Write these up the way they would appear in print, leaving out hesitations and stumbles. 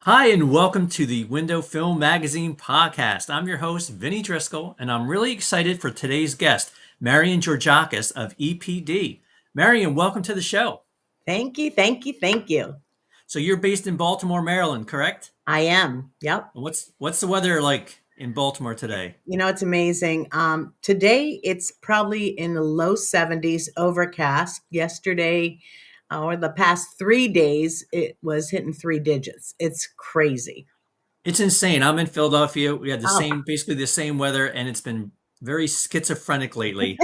Hi, and welcome to the Window Film Magazine podcast. I'm your host, Vinny Driscoll, and I'm really excited for today's guest, Marian Giorgakis of EPD. Marian, welcome to the show. Thank you, thank you, thank you. So you're based in Baltimore, Maryland, correct? I am. Yep. And what's the weather like in Baltimore today? It's amazing. Today it's probably in the low 70s, overcast. Yesterday, or the past 3 days, it was hitting three digits. It's crazy. It's insane. I'm in Philadelphia. We had Oh, basically the same weather, and it's been very schizophrenic lately.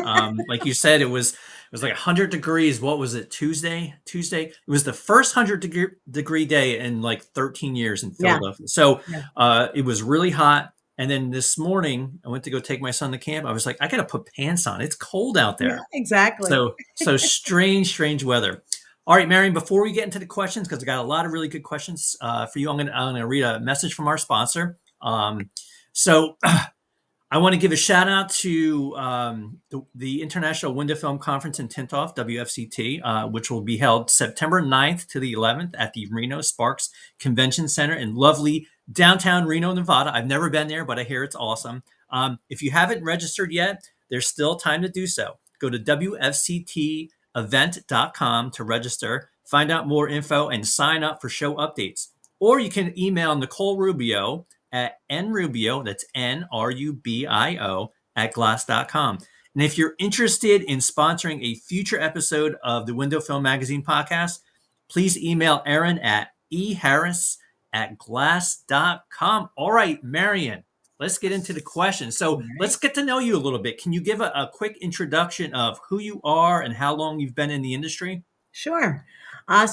Like you said, it was like 100 degrees. What was it? Tuesday. It was the first 100-degree day in like 13 years in yeah, Philadelphia. So yeah, it was really hot. And then this morning, I went to go take my son to camp. I was like, I gotta put pants on. It's cold out yeah, there. exactly. So strange weather. All right, Marion, before we get into the questions, because I got a lot of really good questions for you, I'm gonna read a message from our sponsor. So I want to give a shout out to the International Window Film Conference in Tintoff, WFCT, which will be held September 9th to the 11th at the Reno Sparks Convention Center in lovely downtown Reno, Nevada. I've never been there, but I hear it's awesome. If you haven't registered yet, there's still time to do so. Go to WFCTevent.com to register, find out more info, and sign up for show updates. Or you can email Nicole Rubio at nrubio, that's Nrubio, at glass.com. And if you're interested in sponsoring a future episode of the Window Film Magazine podcast, please email Aaron at eharris at glass.com. All right, Marian, let's get into the questions. All So let's right. get to know you a little bit. Can you give a quick introduction of who you are and how long you've been in the industry? Sure.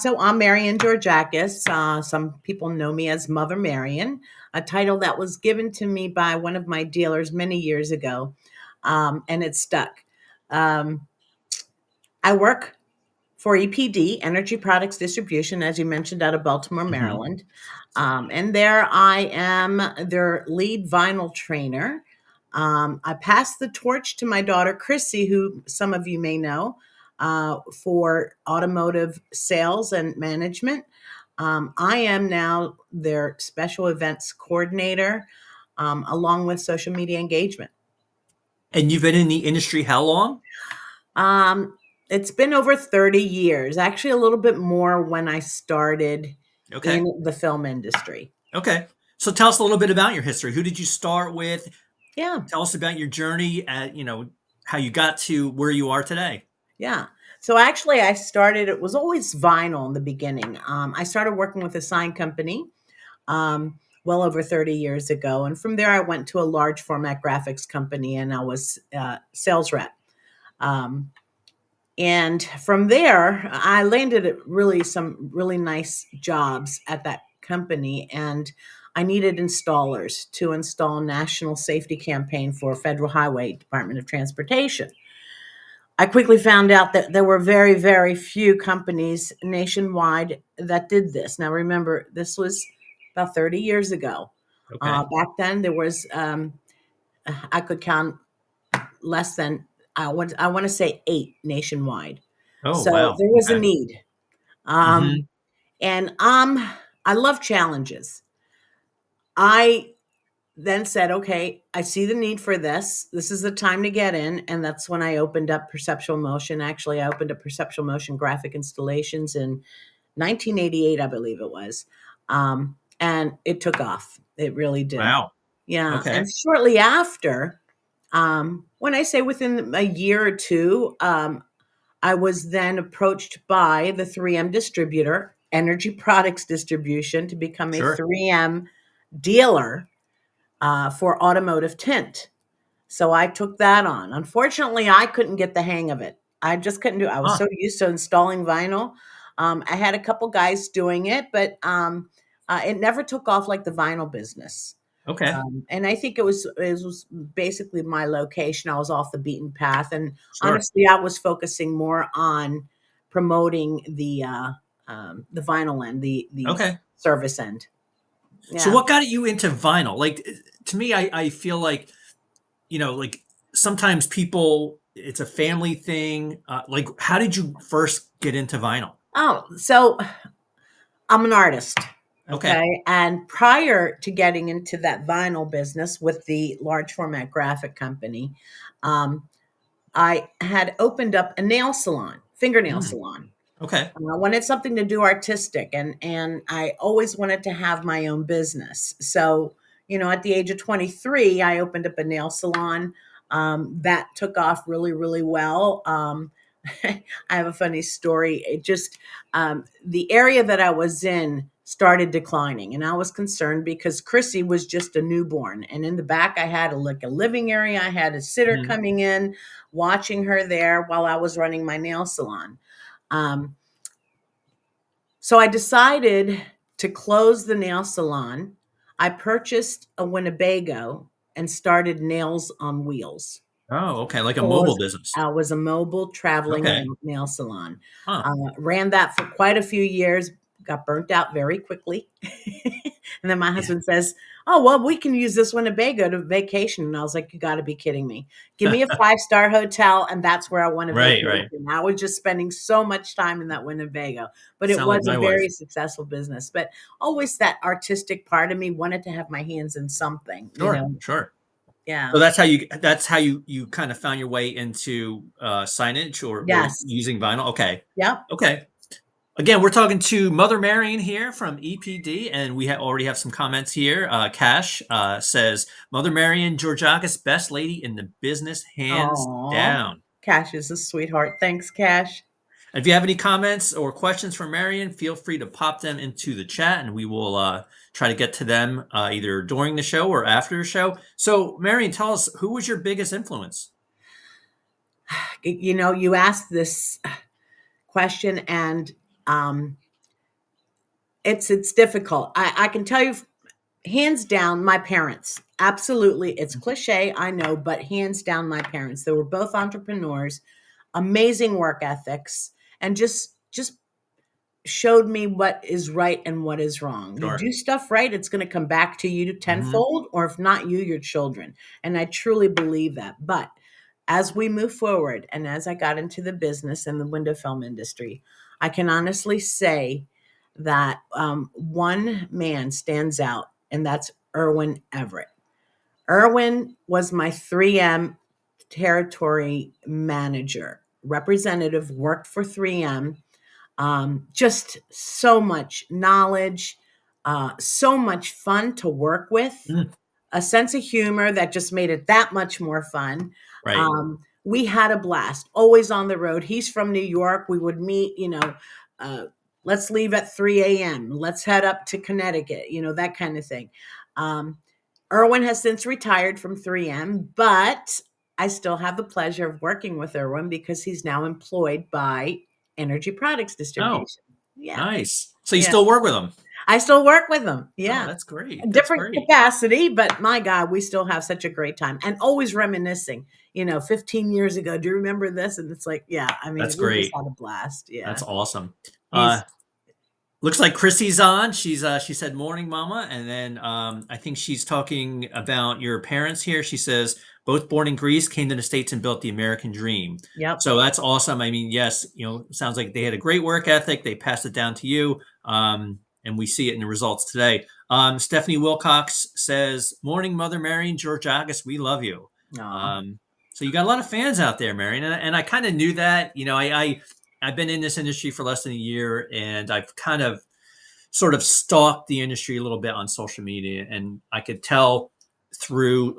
So I'm Marian Giorgakis. Some people know me as Mother Marian, a title that was given to me by one of my dealers many years ago, and it stuck. Um, I work for EPD, Energy Products Distribution, as you mentioned, out of Baltimore, Mhm. Maryland. And there I am their lead vinyl trainer. I passed the torch to my daughter, Chrissy, who some of you may know, for automotive sales and management. I am now their special events coordinator, along with social media engagement. And you've been in the industry how long? Um, it's been over 30 years, actually a little bit more when I started Okay. in the film industry. Okay. So tell us a little bit about your history. Who did you start with? Yeah, Tell us about your journey at, how you got to where you are today. yeah. So actually, I started, it was always vinyl in the beginning. I started working with a sign company well over 30 years ago. And from there, I went to a large format graphics company and I was sales rep. Um, And from there, I landed at really some really nice jobs at that company. And I needed installers to install a national safety campaign for Federal Highway Department of Transportation. I quickly found out that there were very, very few companies nationwide that did this. Now, remember, this was about 30 years ago. Okay. Back then, there was, I could count less than, I want to say eight nationwide. Oh, So wow. there was a Okay. need. Hmm. Um, and I love challenges. I then said, okay, I see the need for this. This is the time to get in. And that's when I opened up Perceptual Motion. Actually, I opened up Perceptual Motion Graphic Installations in 1988, I believe it was. And it took off. It really did. Wow. Yeah. Okay. And shortly after, when I say within a year or two, I was then approached by the 3M distributor, Energy Products Distribution, to become a Sure. 3M dealer for automotive tint. So I took that on. Unfortunately, I couldn't get the hang of it. I just couldn't do it. I was Huh. so used to installing vinyl. I had a couple guys doing it, but it never took off like the vinyl business. Okay. And I think it was basically my location. I was off the beaten path, and Sure. honestly, I was focusing more on promoting the vinyl end, the Okay. service end. So Yeah. what got you into vinyl? Like to me, I feel like, like sometimes people, it's a family thing. Like, how did you first get into vinyl? Oh, so I'm an artist. Okay. Okay. And prior to getting into that vinyl business with the large format graphic company, um, I had opened up a nail salon, fingernail Mm, salon. okay. I wanted something to do artistic, and I always wanted to have my own business. So, at the age of 23, I opened up a nail salon that took off really, really well. I have a funny story. It just the area that I was in started declining, and I was concerned because Chrissy was just a newborn, and in the back I had like a living area. I had a sitter Mhm. coming in, watching her there while I was running my nail salon. Um, so I decided to close the nail salon. I purchased a Winnebago and started Nails on Wheels. Oh, okay. Like a So mobile business. I was a mobile traveling Okay. nail salon. Huh. Ran that for quite a few years, got burnt out very quickly. And then my Yeah. husband says, "Oh, well, we can use this Winnebago to vacation." And I was like, "You got to be kidding me. Give me a five-star hotel, and that's where I want to Right, right. vacation." I was just spending so much time in that Winnebago, but it Sound like was a my wife. very successful business. But always that artistic part of me wanted to have my hands in something, Sure, sure. Yeah. So that's how you kind of found your way into signage or Yes. using vinyl. Okay. Yep. Okay. Again, we're talking to Mother Marian here from EPD, and we already have some comments here. Cash says, Mother Marian Georgakis, best lady in the business, hands Aw. down. Cash is a sweetheart. Thanks, Cash. And if you have any comments or questions for Marian, feel free to pop them into the chat, and we will try to get to them either during the show or after the show. So, Marian, tell us, who was your biggest influence? You asked this question, and um, it's difficult. I can tell you, hands down, my parents. Absolutely, it's cliche, I know, but hands down, my parents. They were both entrepreneurs, amazing work ethics, and just showed me what is right and what is wrong. You Sure. do stuff right, it's going to come back to you Hmm. tenfold, or if not you, your children. And I truly believe that. But as we move forward, and as I got into the business and the window film industry, I can honestly say that one man stands out, and that's Irwin Everett. Irwin was my 3M territory manager, representative, worked for 3M. Just so much knowledge, so much fun to work with, Mm, a sense of humor that just made it that much more fun. right. We had a blast, always on the road. He's from New York. We would meet, uh, let's leave at 3 a.m. Let's head up to Connecticut, that kind of thing. Um, Irwin has since retired from 3M, but I still have the pleasure of working with Irwin because he's now employed by Energy Products Oh, Distribution. Yeah, nice. So you yeah. still work with them? I still work with him. Oh, Yeah. that's great. A That's different great. capacity, but my God, we still have such a great time and always reminiscing. 15 years ago, do you remember this? And it's like, yeah, I mean, That's we just great. had a blast. Yeah. That's awesome. Uh, He's, Looks like Chrissy's on. She said morning mama, and then I think she's talking about your parents here. She says both born in Greece, came to the States and built the American dream. yep. So that's awesome. I mean, yes, sounds like they had a great work ethic. They passed it down to you, and we see it in the results today. Stephanie Wilcox says, "Morning, Mother Marian Georgakis, we love you." Aw. Um, so you got a lot of fans out there, Marian, and I kind of knew that. I've been in this industry for less than a year, and I've kind of sort of stalked the industry a little bit on social media, and I could tell through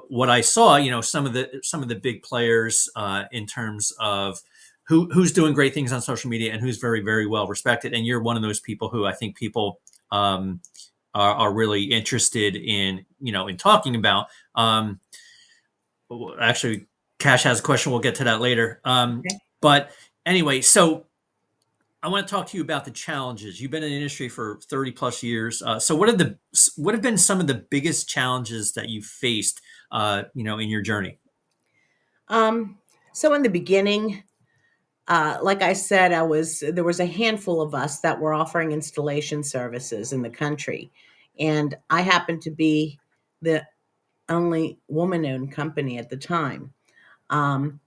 what I saw, some of the big players in terms of who's doing great things on social media and who's very very well respected. And you're one of those people who I think people um, are really interested in talking about. Actually, Cash has a question. We'll get to that later. Okay. But anyway, so I want to talk to you about the challenges. You've been in the industry for 30 plus years. So what have been some of the biggest challenges that you faced, in your journey? Um, so in the beginning, like I said, there was a handful of us that were offering installation services in the country. And I happened to be the only woman owned company at the time. Um,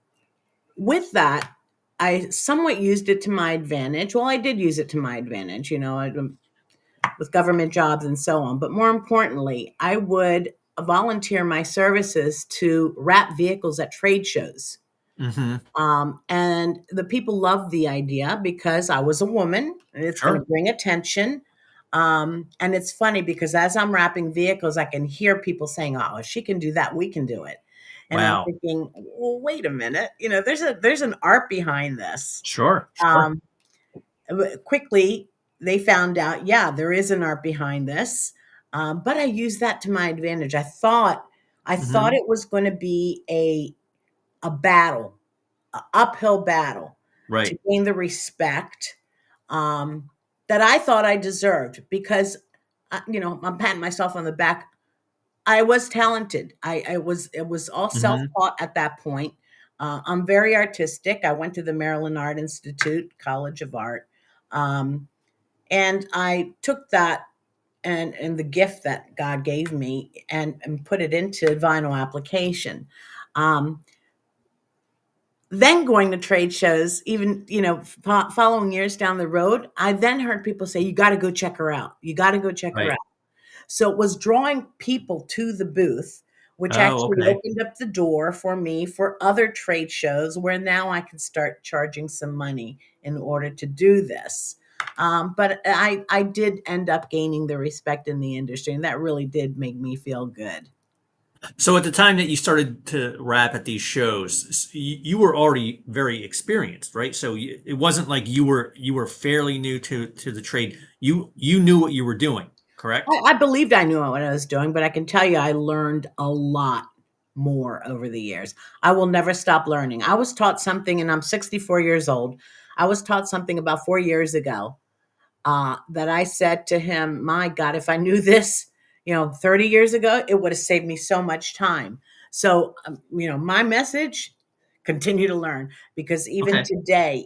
with that, I somewhat used it to my advantage. Well, I did use it to my advantage. with government jobs and so on. But more importantly, I would volunteer my services to wrap vehicles at trade shows. Hmm. And the people loved the idea because I was a woman and it's going to Sure. bring attention. And it's funny because as I'm wrapping vehicles, I can hear people saying, "Oh, if she can do that, we can do it." And I'm Wow. thinking, "Well, wait a minute. There's an art behind this." Sure. Sure. Um, Quickly, they found out, yeah, there is an art behind this. But I used that to my advantage. I thought Hmm. it was going to be a battle, an uphill battle to Right. gain the respect um, that I thought I deserved because, I'm patting myself on the back. I was talented. It was all self Hmm. taught at that point. I'm very artistic. I went to the Maryland Art Institute, College of Art, um, and I took that and the gift that God gave me and put it into vinyl application. Um, then going to trade shows, even following years down the road, I then heard people say, "You got to go check her out. You got to go check her out." Right. So it was drawing people to the booth, which Oh, actually okay. opened up the door for me for other trade shows where now I could start charging some money in order to do this. But I did end up gaining the respect in the industry, and that really did make me feel good. So at the time that you started to rap at these shows, you were already very experienced, right? So it wasn't like you were fairly new to the trade. You knew what you were doing, correct? I believed I knew what I was doing, but I can tell you I learned a lot more over the years. I will never stop learning. I was taught something, and I'm 64 years old. I was taught something about 4 years ago that I said to him, "My God, if I knew this, 30 years ago, it would have saved me so much time." So, my message: continue to learn because Okay.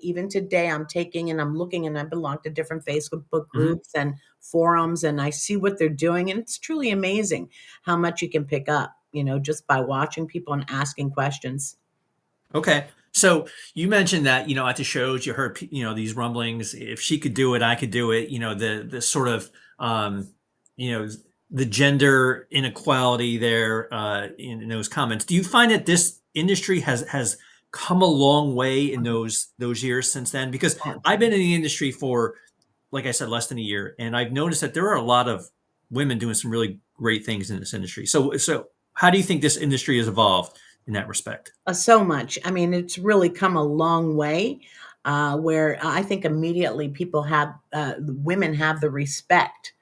even today, I'm taking and I'm looking, and I belong to different Facebook Hmm. groups and forums, and I see what they're doing, and it's truly amazing how much you can pick up, just by watching people and asking questions. Okay. So you mentioned that, at the shows you heard, these rumblings. If she could do it, I could do it. The sort of, you know, the gender inequality there in those comments. Do you find that this industry has come a long way in those years since then? Because I've been in the industry for, like I said, less than a year, and I've noticed that there are a lot of women doing some really great things in this industry. So how do you think this industry has evolved in that respect? So much. I mean, it's really come a long way. Where I think immediately people have women have the respect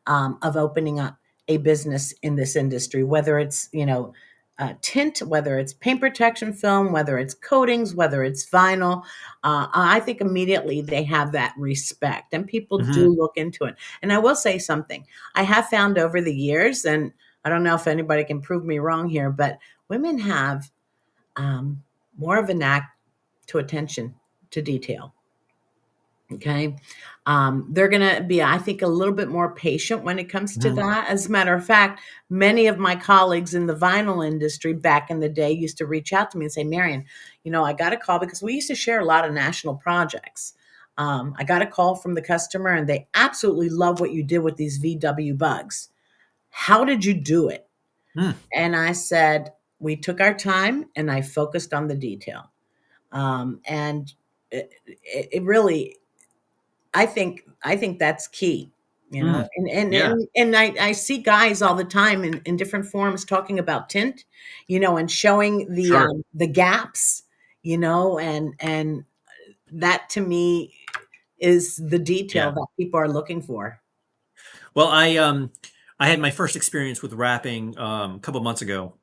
of opening up a business in this industry, whether it's tint, whether it's paint protection film, whether it's coatings, whether it's vinyl. I think immediately they have that respect, and people do Hmm. look into it. And I will say something: I have found over the years, and I don't know if anybody can prove me wrong here, but women have um, more of a knack to attention to detail. Okay. They're going to be, I think, a little bit more patient when it comes to Hmm. that. As a matter of fact, many of my colleagues in the vinyl industry back in the day used to reach out to me and say, "Marian, I got a call," because we used to share a lot of national projects. I got a call from the customer and they absolutely love what you did with these VW bugs. How did you do it? Mm, And I said, "We took our time and I focused on the detail." And it really, I think that's key, mm. and and Yeah, and and I see guys all the time in different forums talking about tint, and showing sure. the gaps, and that to me is the detail Yeah. that people are looking for. Well, I had my first experience with rapping a couple months ago.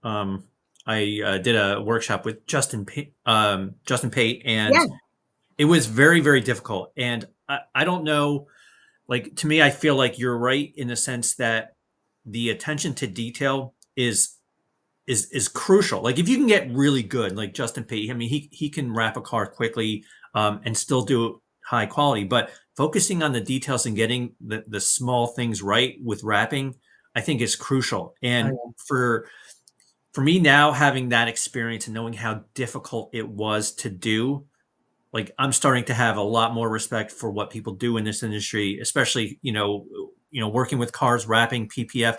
I did a workshop with Justin Pate, and Yeah. it was very, very difficult. And I don't know, like to me, I feel like you're right in the sense that the attention to detail is crucial. Like if you can get really good, like Justin Pate, I mean, he can wrap a car quickly and still do it high quality. But focusing on the details and getting the small things right with wrapping, I think is crucial. Oh, And yeah. for me now, having that experience and knowing how difficult it was to do, like I'm starting to have a lot more respect for what people do in this industry, especially working with cars, wrapping, PPF,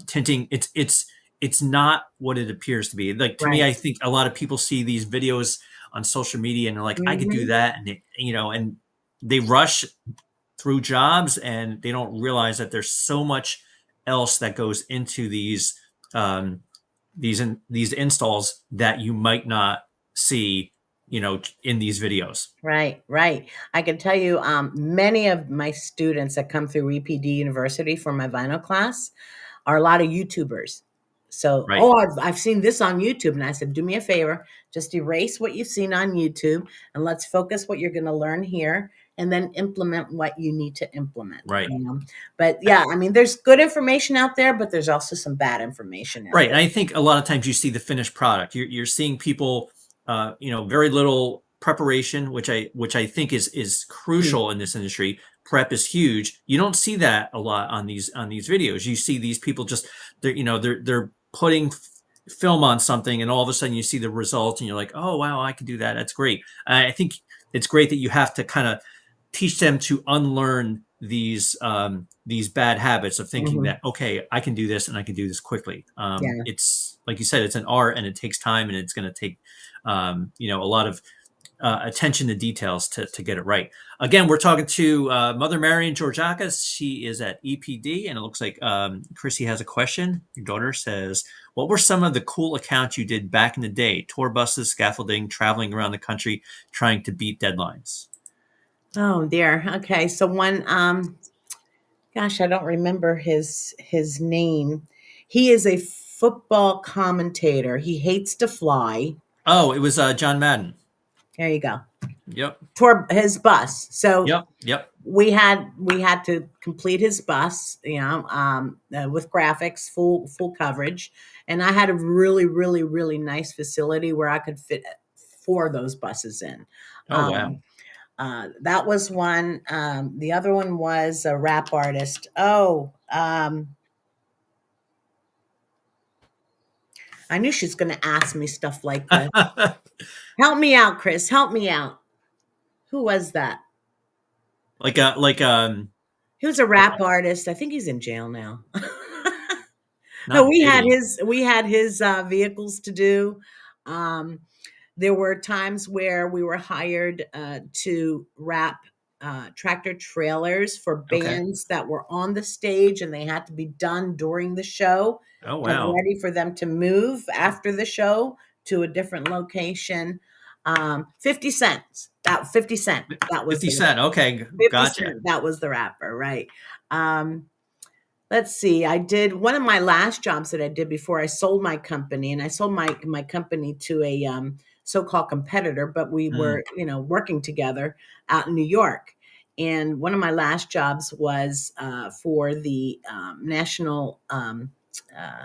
tinting. It's not what it appears to be. Like to me, Right. I think a lot of people see these videos on social media and they're like, I could do Hmm. that, and and they rush through jobs and they don't realize that there's so much else that goes into um, these installs that you might not see, in these videos. Right, right. I can tell you, many of my students that come through EPD University for my vinyl class are a lot of YouTubers. So, Right. oh, I've seen this on YouTube. And I said, do me a favor, just erase what you've seen on YouTube and let's focus what you're going to learn here and then implement what you need to implement. Right. But yeah, I mean, there's good information out there, but there's also some bad information out Right. And there. I think a lot of times you see the finished product. You're seeing people, very little preparation, which I think is Hmm. crucial in this industry. Prep is huge. You don't see that a lot on these videos. You see these people just they're putting film on something, and all of a sudden you see the result, and you're like, oh wow, I can do that. That's great. I think it's great that you have to kind of teach them to unlearn these bad habits of thinking Hmm. that okay, I can do this and I can do this quickly. Yeah. It's like you said, it's an art and it takes time and it's going to take a lot of attention to details to get it right. Again, we're talking to Mother Marian Georgakis. She is at EPD, and it looks like Chrissy has a question. Your daughter says, "What were some of the cool accounts you did back in the day? Tour buses, scaffolding, traveling around the country, trying to beat deadlines." Oh dear. Okay. So one, gosh, I don't remember his name. He is a football commentator. He hates to fly. Oh, it was John Madden. There you go. Yep. Toward his bus. So Yep. Yep. we had to complete his bus, with graphics, full coverage, and I had a really really really nice facility where I could fit four of those buses in. Oh wow. That was one. The other one was a rap artist. Oh, I knew she's going to ask me stuff like this. Help me out, Chris. Help me out. Who was that? like He was a rap artist. I think he's in jail now. No, not Diddy. we had his vehicles to do. Um, there were times where we were hired to wrap tractor trailers for Okay. bands that were on the stage, and they had to be done during the show Oh and wow. ready for them to move after the show to a different location. 50 cents. That 50 Cent. That was 50 the Cent. Okay, 50 gotcha. Cent. That was the rapper, right? Um, let's see. I did one of my last jobs that I did before I sold my company, and I sold my company to a so-called competitor, but we Mm, were working together out in New York. And one of my last jobs was for the National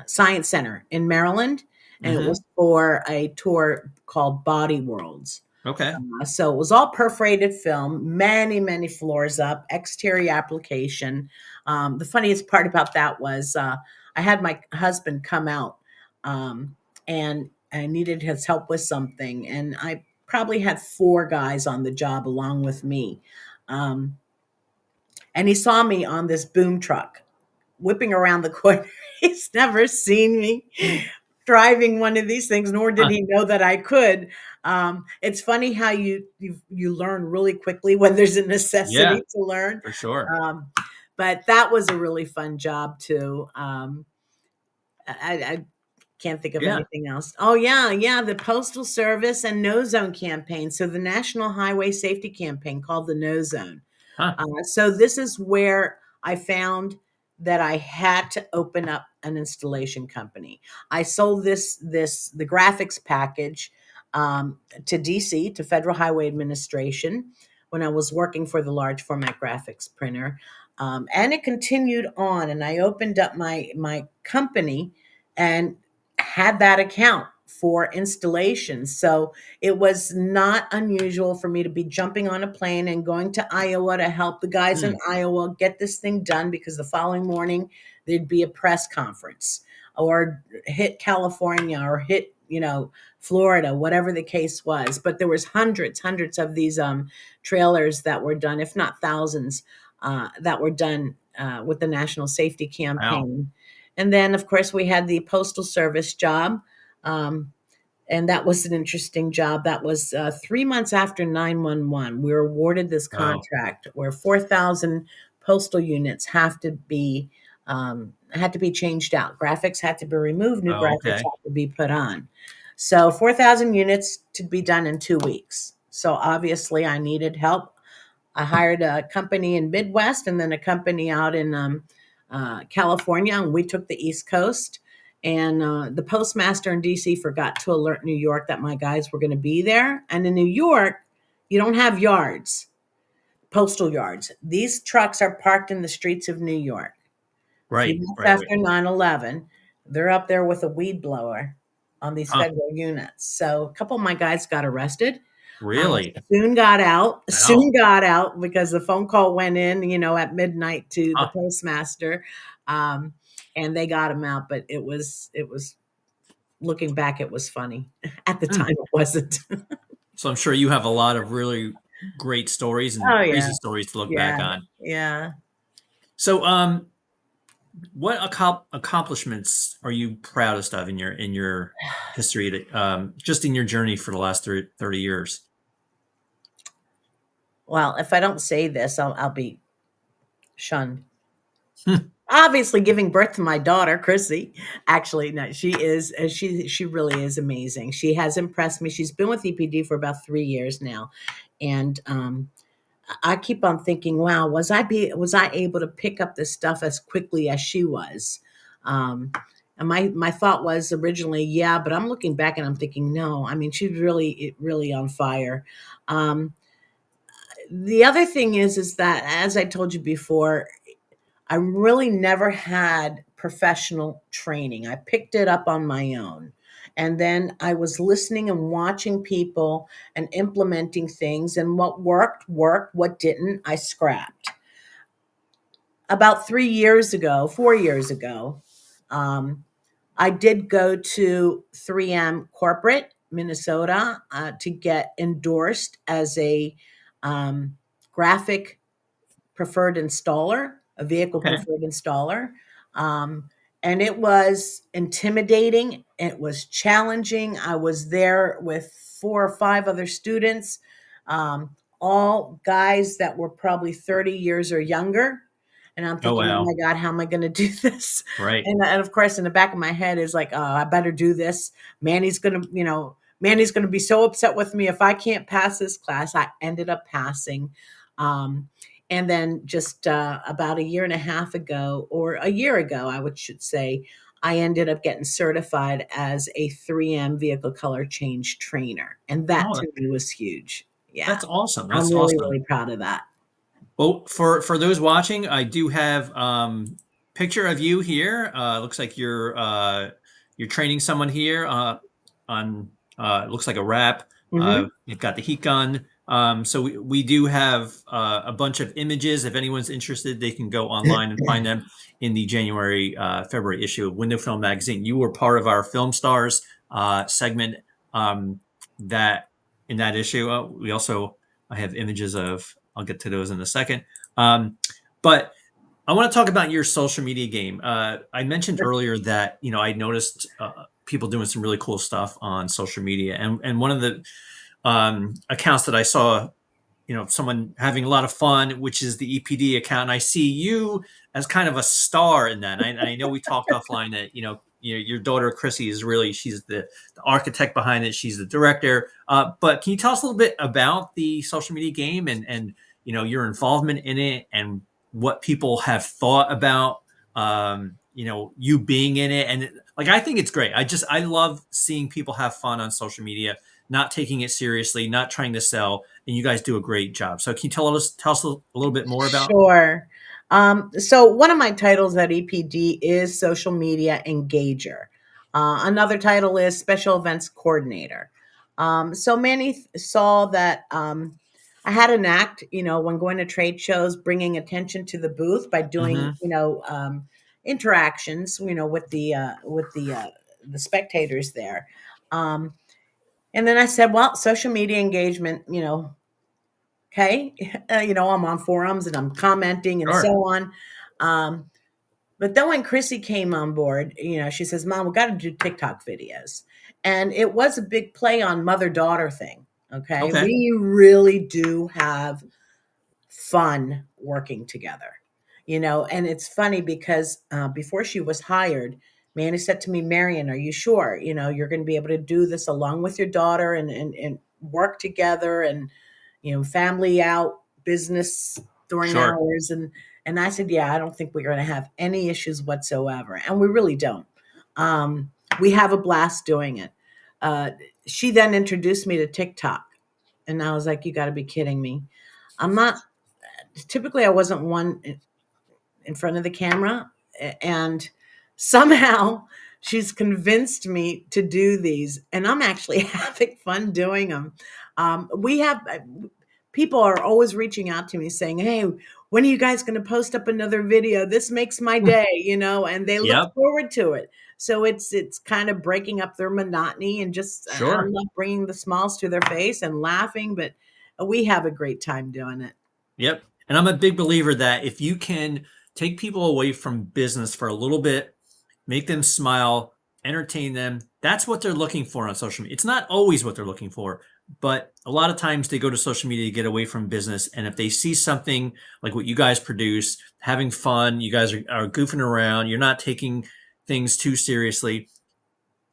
Science Center in Maryland, and it mhm. was for a tour called Body Worlds. Okay. So it was all perforated film, many, many floors up, exterior application. The funniest part about that was I had my husband come out and I needed his help with something. And I probably had four guys on the job along with me. Um, and he saw me on this boom truck whipping around the corner. He's never seen me driving one of these things, nor did Huh. he know that I could. It's funny how you learn really quickly when there's a Yeah, necessity to learn. for sure. Um, but that was a really fun job too. I can't think of Yeah. anything else. Oh yeah, yeah, the Postal Service and No Zone campaign. So the National Highway Safety Campaign called the No Zone. Huh. So this is where I found that I had to open up an installation company. I sold the graphics package to DC, to Federal Highway Administration, when I was working for the large format graphics printer. And it continued on, and I opened up my company and had that account for installation. So it was not unusual for me to be jumping on a plane and going to Iowa to help the guys in Mm, Iowa get this thing done because the following morning there'd be a press conference or hit California or hit, Florida, whatever the case was. But there was hundreds of these trailers that were done, if not thousands, that were done with the National Safety Wow. Campaign. And then, of course, we had the Postal Service job. Um, and that was an interesting job. That was 3 months after 911. We were awarded this Wow. contract where 4,000 postal units had to be changed out. Graphics had to be removed. New Oh, graphics okay. had to be put on. So 4,000 units to be done in 2 weeks. So obviously, I needed help. I hired a company in Midwest and then a company out in California, and we took the East Coast. And the postmaster in DC forgot to alert New York that my guys were going to be there. And in New York, you don't have yards, postal yards. These trucks are parked in the streets of New York. A few Right. months Right. Right. after 9/11, they're up there with a weed blower on these Huh. federal units. So a couple of my guys got arrested. Really? Soon got out. Wow. Soon got out because the phone call went in, at midnight to the Huh. postmaster, um, and they got him out. But looking back, it was funny. At the Hmm. time, it wasn't. So I'm sure you have a lot of really great stories and Oh yeah, crazy stories to look yeah, back on. yeah. So, what accomplishments are you proudest of in your history, just in your journey for the last 30 years? Well, if I don't say this, I'll be shunned. Hmm. Obviously, giving birth to my daughter, Chrissy. Actually, no, she really is amazing. She has impressed me. She's been with EPD for about 3 years now, and I keep on thinking, wow, was I able to pick up this stuff as quickly as she was? Um, and my thought was originally, yeah, but I'm looking back and I'm thinking, no. I mean, she's really on fire. Um, the other thing is that, as I told you before, I really never had professional training. I picked it up on my own. And then I was listening and watching people and implementing things. And what worked, worked. What didn't, I scrapped. About 3 years ago, 4 years ago, um, I did go to 3M Corporate, Minnesota, to get endorsed as a um, graphic preferred installer, a vehicle Okay. preferred installer. Um, and it was intimidating. It was challenging. I was there with 4 or 5 other students, all guys that were probably 30 years or younger. And I'm Oh, thinking, oh wow. my God, how am I going to do this? Right. And of course, in the back of my head is like, oh, I better do this. Manny's going to be so upset with me if I can't pass this class. I ended up passing. Um, and then just about a year and a half ago, or a year ago, should say, I ended up getting certified as a 3M vehicle color change trainer. And that Oh, to me was huge. Yeah. that's awesome. I'm That's really, awesome. really proud of that. Well, for those watching, I do have picture of you here. Looks like you're training someone here on looks like a wrap. Hmm. You've got the heat gun. So we do have a bunch of images. If anyone's interested, they can go online and find them in the January February issue of Window Film Magazine. You were part of our Film Stars segment that in that issue. We also I have images of. I'll get to those in a second. But I want to talk about your social media game. I mentioned earlier that I noticed people doing some really cool stuff on social media, and one of the accounts that I saw, someone having a lot of fun, which is the EPD account. And I see you as kind of a star in that. I know we talked offline that your daughter Chrissy is really she's the architect behind it. She's the director. But can you tell us a little bit about the social media game and your involvement in it and what people have thought about you being in it and like I think it's great. I love seeing people have fun on social media, not taking it seriously, not trying to sell, and you guys do a great job. So can you tell us a little bit more about? Sure. So one of my titles at EPD is social media engager. Another title is special events coordinator. So Manny saw that I had an act, when going to trade shows, bringing attention to the booth by doing, Hmm. interactions, the spectators there. Um, and then I said, well, social media engagement, okay, I'm on forums and I'm commenting and so Sure. on. Um, but then when Chrissy came on board, she says, "Mom, we got to do TikTok videos," and it was a big play on mother daughter thing. Okay, Okay. we really do have fun working together. And it's funny because before she was hired, Manny said to me, "Marian, are you sure, you're going to be able to do this along with your daughter and work together and, family out, business during Sure. hours?" And I said, "Yeah, I don't think we're going to have any issues whatsoever." And we really don't. We have a blast doing it. Uh, she then introduced me to TikTok, and I was like, "You got to be kidding me." I'm not typically I wasn't one in front of the camera, and somehow she's convinced me to do these, and I'm actually having fun doing them. We have people are always reaching out to me saying, "Hey, when are you guys going to post up another video? This makes my day," and they look Yep. forward to it. So it's kind of breaking up their monotony and just I Sure. love bringing the smiles to their face and laughing, but we have a great time doing it. Yep. And I'm a big believer that if you can take people away from business for a little bit, make them smile, entertain them, that's what they're looking for on social media. It's not always what they're looking for, but a lot of times they go to social media to get away from business. And if they see something like what you guys produce, having fun, you guys are goofing around, you're not taking things too seriously,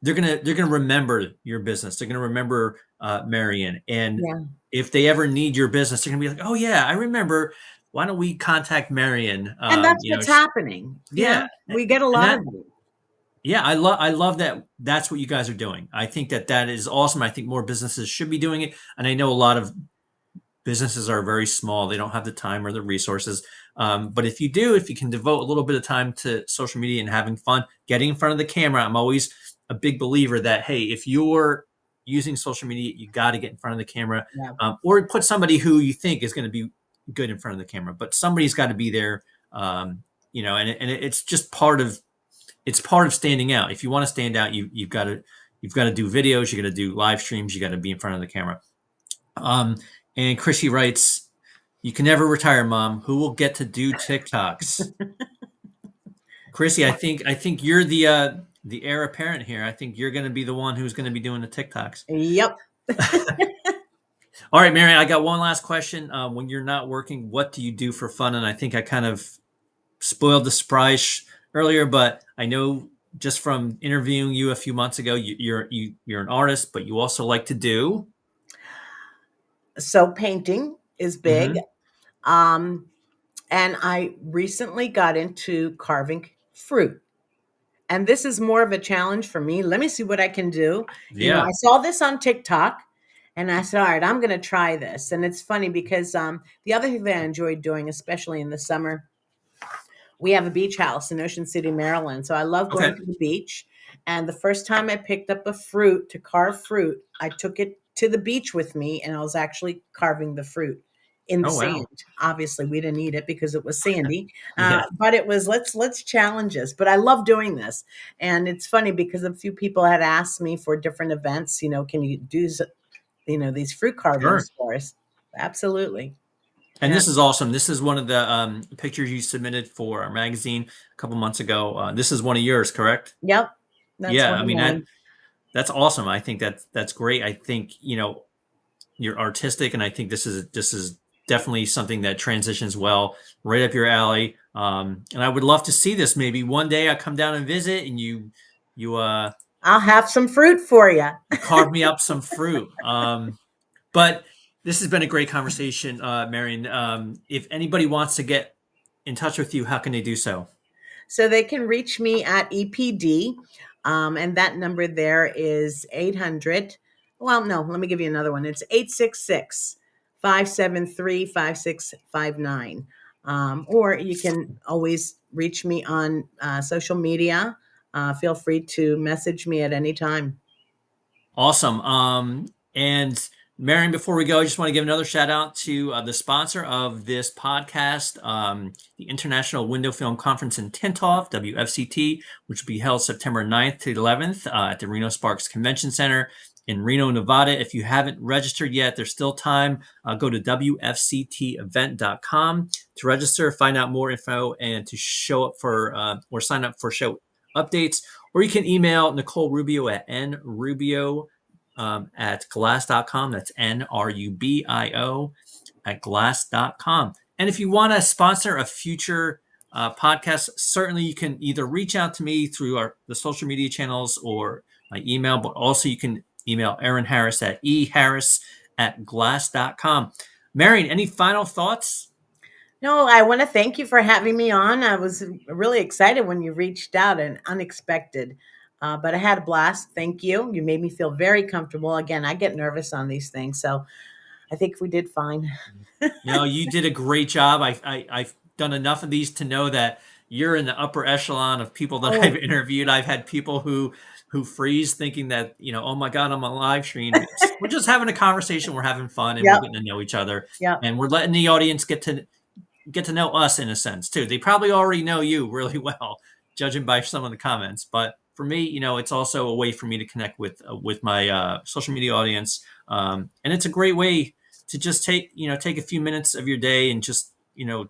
they're gonna remember your business. They're gonna remember Marian, and Yeah. if they ever need your business, they're gonna be like, "Oh yeah, I remember. Why don't we contact Marian?" And that's what's happening. Yeah, We get a and lot that of it. yeah, I love that. That's what you guys are doing. I think that is awesome. I think more businesses should be doing it, and I know a lot of businesses are very small. They don't have the time or the resources. But if you do, if you can devote a little bit of time to social media and having fun, getting in front of the camera, I'm always a big believer that, hey, if you're using social media, you got to get in front of the camera, Yeah. or put somebody who you think is going to be good in front of the camera. But somebody's got to be there, it's just part of standing out. If you want to stand out, you've got to do videos, you got to do live streams, you got to be in front of the camera. Um, and Chrissy writes, "You can never retire, Mom. Who will get to do TikToks?" Chrissy, I think you're the heir apparent here. I think you're going to be the one who's going to be doing the TikToks. Yep. All right, Marian, I got one last question. When you're not working, what do you do for fun? And I think I kind of spoiled the surprise earlier, but I know just from interviewing you a few months ago, you're an artist, but you also like to do. So painting is big. Hmm. Um, and I recently got into carving fruit. And this is more of a challenge for me. Let me see what I can do. I Yeah. saw this on TikTok and I said, all right, I'm going to try this. And it's funny because the other thing that I enjoyed doing, especially in the summer, we have a beach house in Ocean City, Maryland. So I love Okay. going to the beach. And the first time I picked up a fruit to carve fruit, I took it to the beach with me and I was actually carving the fruit in the Oh wow. sand. Obviously, we didn't eat it because it was sandy, Yeah. but it was let's challenge us. But I love doing this, and it's funny because a few people had asked me for different events. Can you do these fruit Sure. carvings for us? Absolutely, And yeah, this is awesome. This is one of the pictures you submitted for our magazine a couple months ago. This is one of yours, correct? yep, that's Yeah, one I of mean mine. that's awesome. I think that's great. I think you're artistic, and I think this is definitely something that transitions well right up your alley. And I would love to see this. Maybe one day I come down and visit, and you I'll have some fruit for you. you carve me up some fruit. But this has been a great conversation, Marion. If anybody wants to get in touch with you, how can they do so? So they can reach me at EPD, and that number there is 800. Well, no, let me give you another one. It's 866 573 5659. Or you can always reach me on social media. Feel free to message me at any time. Awesome. And Marion, before we go, I just want to give another shout out to the sponsor of this podcast, the International Window Film Conference in Tintoff, WFCT, which will be held September 9th to 11th at the Reno Sparks Convention Center. in Reno, Nevada. If you haven't registered yet, there's still time. Go to wfctevent.com to register, find out more info, and to show up for or sign up for show updates. Or you can email Nicole Rubio at nrubio at glass.com. That's NRUBIO at glass.com. And if you want to sponsor a future podcast, certainly you can either reach out to me through the social media channels or my email, but also you can email Aaron Harris at eharris at glass.com. Marian, any final thoughts? No, I want to thank you for having me on. I was really excited when you reached out and unexpected, but I had a blast. Thank you. You made me feel very comfortable. Again, I get nervous on these things, so I think we did fine. You did a great job. I've done enough of these to know that you're in the upper echelon of people that I've Oh, interviewed. I've had people who freeze thinking that, oh my God, I'm on live stream. We're just having a conversation. We're having fun and we're yep, getting to know each other. yep. And we're letting the audience get to know us in a sense too. They probably already know you really well, judging by some of the comments. But for me, it's also a way for me to connect with my social media audience, and it's a great way to just take a few minutes of your day and just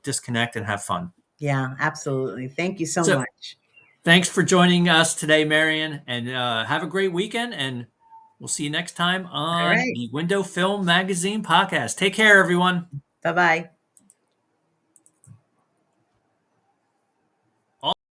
disconnect and have fun. Yeah, absolutely. Thank you so So much. thanks for joining us today, Marian, and have a great weekend. And we'll see you next time All on right. the Window Film Magazine podcast. Take care, everyone. Bye bye.